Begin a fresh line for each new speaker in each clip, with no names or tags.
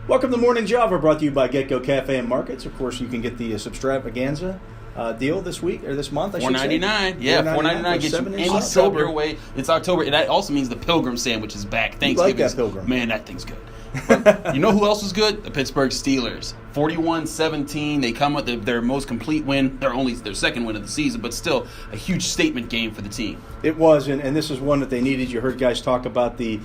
Welcome to Morning Java, brought to you by GetGo Cafe and Markets. Of course, you can get the Substravaganza deal this week, or this month, I should say.
$4.99. Yeah, $4.99 gets you any soap your way. It's October. And that also means the Pilgrim sandwich is back. Thanksgiving.
You like that Pilgrim.
Man, that thing's good. But you know who else was good? The Pittsburgh Steelers. 41-17. They come with their most complete win. Their second win of the season, but still a huge statement game for the team.
It was, and this is one that they needed. You heard guys talk about the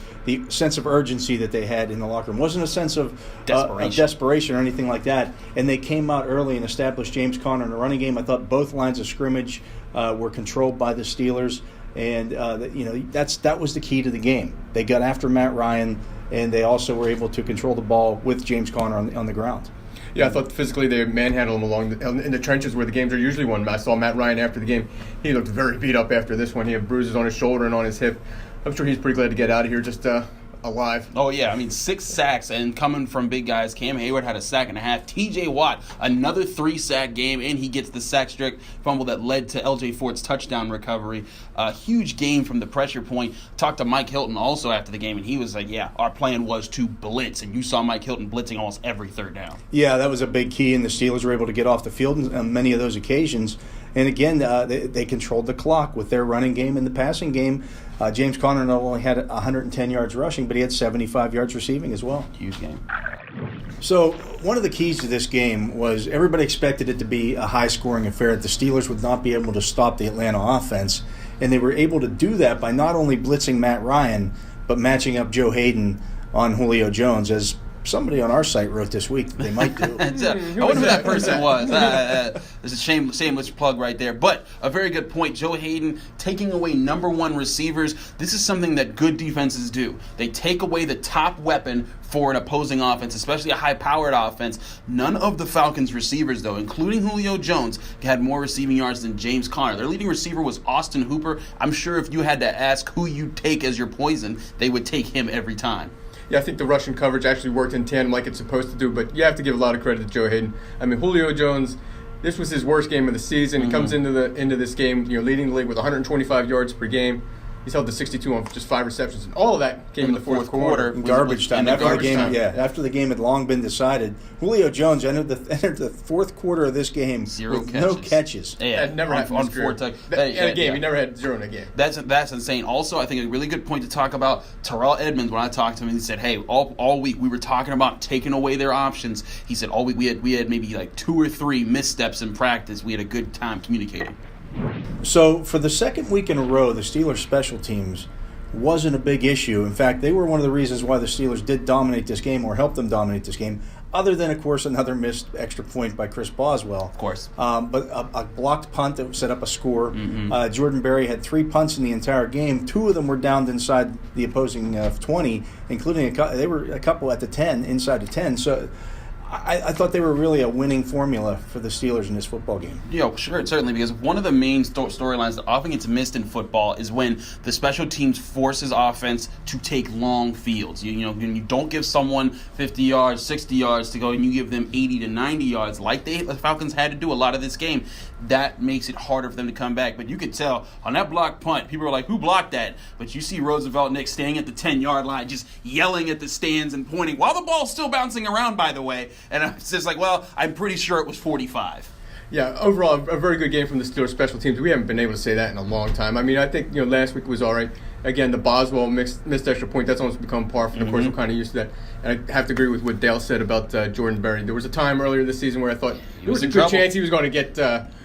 sense of urgency that they had in the locker room. It wasn't a sense of desperation or anything like that. And they came out early and established James Conner in the running game. I thought both lines of scrimmage were controlled by the Steelers, and that was the key to the game. They got after Matt Ryan, and they also were able to control the ball with James Conner on the ground.
Yeah, I thought physically they manhandled him in the trenches where the games are usually won. I saw Matt Ryan after the game. He looked very beat up after this one. He had bruises on his shoulder and on his hip. I'm sure he's pretty glad to get out of here just alive.
Oh, yeah. I mean, 6 sacks, and coming from big guys. Cam Hayward had a sack and a half. T.J. Watt, another 3-sack game, and he gets the sack strip fumble that led to L.J. Ford's touchdown recovery. A huge game from the pressure point. Talked to Mike Hilton also after the game, and he was like, yeah, our plan was to blitz, and you saw Mike Hilton blitzing almost every third down.
Yeah, that was a big key, and the Steelers were able to get off the field on many of those occasions. And again, they controlled the clock with their running game and the passing game. James Conner not only had 110 yards rushing, but he had 75 yards receiving as well.
Huge game.
So one of the keys to this game was everybody expected it to be a high-scoring affair. The Steelers would not be able to stop the Atlanta offense, and they were able to do that by not only blitzing Matt Ryan, but matching up Joe Haden on Julio Jones, as somebody on our site wrote this week that they might do.
I wonder who that person was. There's a shameless plug right there. But a very good point. Joe Haden taking away number one receivers. This is something that good defenses do. They take away the top weapon for an opposing offense, especially a high-powered offense. None of the Falcons' receivers, though, including Julio Jones, had more receiving yards than James Conner. Their leading receiver was Austin Hooper. I'm sure if you had to ask who you take as your poison, they would take him every time.
Yeah, I think the Russian coverage actually worked in tandem like it's supposed to do, but you have to give a lot of credit to Joe Haden. I mean, Julio Jones, this was his worst game of the season. He comes into this game, leading the league with 125 yards per game. He's held to 62 on just 5 receptions, and all of that came in the fourth quarter.
Garbage time. After the game had long been decided, Julio Jones entered the fourth quarter of this game with no catches.
Yeah,
never happened on 4 in a game. He never had 0 in a game.
That's insane. Also, I think a really good point to talk about Terrell Edmonds. When I talked to him, he said, "Hey, all week we were talking about taking away their options." He said, "All week we had maybe like 2 or 3 missteps in practice. We had a good time communicating."
So for the second week in a row, the Steelers' special teams wasn't a big issue. In fact, they were one of the reasons why the Steelers did dominate this game or helped them dominate this game, other than, of course, another missed extra point by Chris Boswell.
Of course.
But a blocked punt that set up a score. Jordan Berry had 3 punts in the entire game. 2 of them were downed inside the opposing 20, including they were a couple at the 10, inside the 10. So I thought they were really a winning formula for the Steelers in this football game.
Yeah, sure, certainly, because one of the main storylines that often gets missed in football is when the special teams forces offense to take long fields. You don't give someone 50 yards, 60 yards to go, and you give them 80 to 90 yards like the Falcons had to do a lot of this game. That makes it harder for them to come back. But you could tell on that blocked punt, people were like, who blocked that? But you see Roosevelt Nick standing at the 10-yard line just yelling at the stands and pointing while the ball's still bouncing around, by the way. And it's just like, well, I'm pretty sure it was 45.
Yeah, overall, a very good game from the Steelers special teams. We haven't been able to say that in a long time. I mean, I think last week was all right. Again, the Boswell missed extra point, that's almost become par for the course. I'm kind of used to that. And I have to agree with what Dale said about Jordan Berry. There was a time earlier this season where I thought there was a good chance he was going to get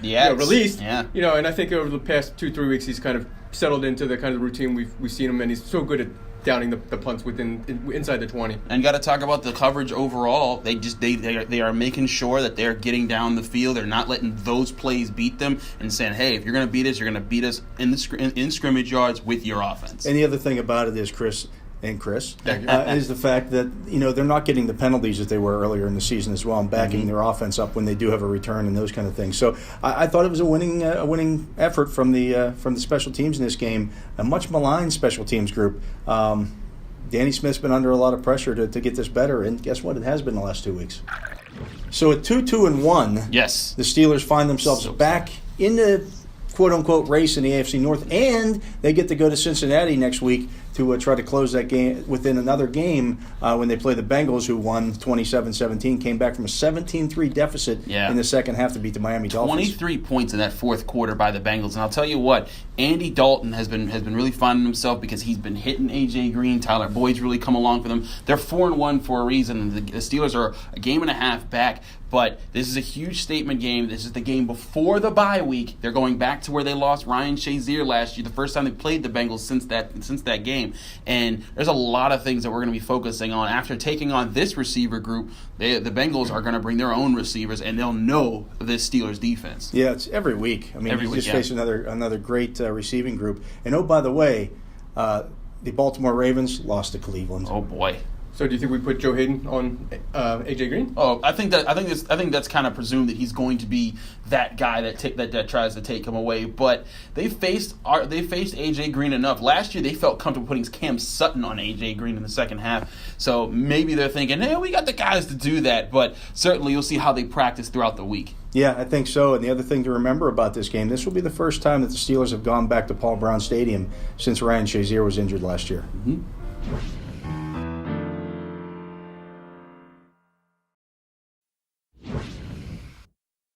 released.
Yeah.
And I think over the past 2-3 weeks he's kind of settled into the kind of routine we've seen him, and he's so good at downing the punts inside the 20.
And got to talk about the coverage overall. They are making sure that they're getting down the field. They're not letting those plays beat them, and saying, hey, if you're going to beat us, you're going to beat us in scrimmage yards with your offense.
And the other thing about it is, Chris, is the fact that they're not getting the penalties that they were earlier in the season as well, and backing their offense up when they do have a return and those kind of things. So I thought it was a winning effort from the special teams in this game. A much maligned special teams group. Danny Smith's been under a lot of pressure to get this better, and guess what? It has been the last 2 weeks. So at 2-2-1,
yes,
the Steelers find themselves back in the quote-unquote race in the AFC North, and they get to go to Cincinnati next week to try to close that game within another game when they play the Bengals, who won 27-17, came back from a 17-3 deficit in the second half to beat the Miami Dolphins.
23 points in that fourth quarter by the Bengals. And I'll tell you what, Andy Dalton has been really finding himself because he's been hitting A.J. Green. Tyler Boyd's really come along for them. They're 4-1 for a reason. The Steelers are a game and a half back. But this is a huge statement game. This is the game before the bye week. They're going back to where they lost Ryan Shazier last year, the first time they played the Bengals since that game. And there's a lot of things that we're going to be focusing on. After taking on this receiver group, the Bengals are going to bring their own receivers, and they'll know this Steelers defense.
Yeah, it's every week. I mean, you just face another great receiving group. And oh, by the way, the Baltimore Ravens lost to Cleveland.
Oh boy.
So do you think we put Joe Haden on A.J. Green?
Oh, I think that's kind of presumed that he's going to be that guy that tries to take him away. But they faced A.J. Green enough. Last year they felt comfortable putting Cam Sutton on A.J. Green in the second half. So maybe they're thinking, hey, we got the guys to do that. But certainly you'll see how they practice throughout the week.
Yeah, I think so. And the other thing to remember about this game, this will be the first time that the Steelers have gone back to Paul Brown Stadium since Ryan Shazier was injured last year.
Mm-hmm.